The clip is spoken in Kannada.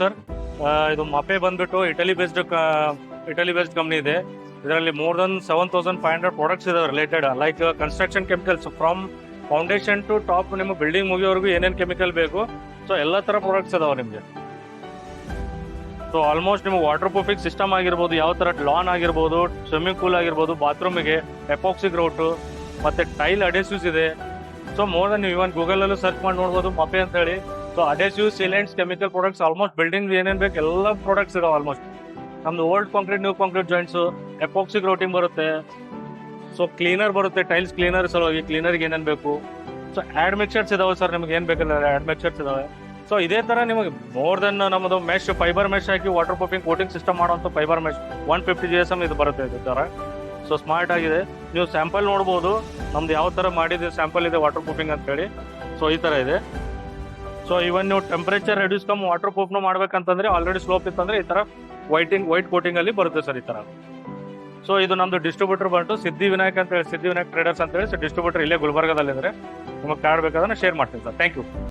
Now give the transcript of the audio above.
ಸರ್. ಇದು ಮಪೆ ಬಂದ್ಬಿಟ್ಟು ಇಟಲಿ ಬೇಸ್ಡ್ ಕಂಪ್ನಿ ಇದೆ. ಇದರಲ್ಲಿ ಮೋರ್ ದನ್ 7,500 ಪ್ರಾಡಕ್ಟ್ಸ್ ಇದಾವೆ related, like construction chemicals from foundation to top. ನಿಮ್ಗೆ ಬಿಲ್ಡಿಂಗ್ ಮುಗಿಯೋವರೆಗೂ ಏನೇನು ಕೆಮಿಕಲ್ ಬೇಕು, ಸೊ ಎಲ್ಲ ಥರ ಪ್ರಾಡಕ್ಟ್ಸ್ ಇದಾವೆ ನಿಮಗೆ. ಸೊ ಆಲ್ಮೋಸ್ಟ್ ನಿಮಗೆ ವಾಟರ್ ಪ್ರೂಫಿಂಗ್ ಸಿಸ್ಟಮ್ ಆಗಿರ್ಬೋದು, ಯಾವ ಥರ ಲಾನ್ ಆಗಿರ್ಬೋದು, ಸ್ವಿಮ್ಮಿಂಗ್ ಪೂಲ್ ಆಗಿರ್ಬೋದು, ಬಾತ್ರೂಮಿಗೆ ಎಪಾಕ್ಸಿ ಗ್ರೌಟು ಮತ್ತು ಟೈಲ್ ಅಡೆಸಿವ್ಸ್ ಇದೆ. ಸೊ ಮೋರ್ ದನ್ ನೀವು ಇವನ್ ಗೂಗಲಲ್ಲೂ ಸರ್ಚ್ ಮಾಡಿ ನೋಡ್ಬೋದು ಮಪೆ ಅಂತ ಹೇಳಿ. So adhesive, sealants, chemical products, almost building ಏನೇನು ಬೇಕು ಎಲ್ಲ ಪ್ರಾಡಕ್ಟ್ಸ್ ಇದಾವೆ ಆಲ್ಮೋಸ್ಟ್. ನಮ್ದು old concrete, new concrete joints, epoxy grouting ಬರುತ್ತೆ. ಸೊ ಕ್ಲೀನರ್ ಬರುತ್ತೆ, ಟೈಲ್ಸ್ ಕ್ಲೀನರ್ ಸಲುವಾಗಿ ಕ್ಲೀನರ್ಗೆ ಏನೇನು ಬೇಕು. ಸೊ ಆ್ಯಡ್ ಮಿಕ್ಸರ್ಸ್ ಇದಾವೆ ಸರ್, ನಿಮ್ಗೆ ಏನು ಬೇಕಲ್ಲ ಆ್ಯಡ್ ಮಿಕ್ಸರ್ಸ್ ಇದಾವೆ. ಸೊ ಇದೇ ಥರ ನಿಮಗೆ ಮೋರ್ ದೆನ್ ನಮ್ಮದು ಮೆಶ್, ಫೈಬರ್ ಮೆಶ್ ಹಾಕಿ ವಾಟರ್ ಪ್ರೂಫಿಂಗ್ ಕೋಟಿಂಗ್ ಸಿಸ್ಟಮ್ ಮಾಡೋಂಥ ಫೈಬರ್ ಮೆಶ್ 150 GSM ಇದು ಬರುತ್ತೆ ಇದು ಥರ. ಸೊ ಸ್ಮಾರ್ಟ್ ಆಗಿದೆ. ನೀವು ಸ್ಯಾಂಪಲ್ ನೋಡ್ಬೋದು ನಮ್ದು ಯಾವ ಥರ ಮಾಡಿದೆ, ಸ್ಯಾಂಪಲ್ ಇದೆ ವಾಟರ್ ಪ್ರೂಫಿಂಗ್ ಅಂತ ಹೇಳಿ. ಸೊ ಈ ಥರ ಇದೆ. ಸೊ ಇವನ್ ನೀವು ಟೆಂಪ್ರೇಚರ್ ರೆಡ್ಯೂಸ್ ಕಮ್ ವಾಟರ್ ಪ್ರೂಫ್ನು ಮಾಡ್ಬೇಕಂತಂದ್ರೆ, ಆಲ್ರೆಡಿ ಸ್ಲೋಪ್ ಇತ್ತಂದ್ರೆ ಈ ಥರ ವೈಟ್ ಕೋಟಿಂಗ್ ಅಲ್ಲಿ ಬರುತ್ತೆ ಸರ್ ಈ ಥರ. ಸೊ ಇದು ನಮ್ದು ಡಿಸ್ಟ್ರಿಬ್ಯೂಟರ್ ಬಂತು ಸಿದ್ಧಿವಿನಾಯಕ್ ಅಂತ ಹೇಳಿ, ಸಿದ್ಧಿವಿನಾಯಕ್ ಟ್ರೇಡರ್ಸ್ ಅಂತ ಹೇಳಿ. ಸೊ ಡಿಸ್ಟ್ರಿಬ್ಯೂಟರ್ ಇಲ್ಲೇ ಗುಲ್ಬರ್ಗದಲ್ಲಿದ್ದಾರೆ. ನಿಮಗೆ ಕಾರ್ಡ್ ಬೇಕಾದ್ರೆ ಶೇರ್ ಮಾಡ್ತೀನಿ ಸರ್. Thank you.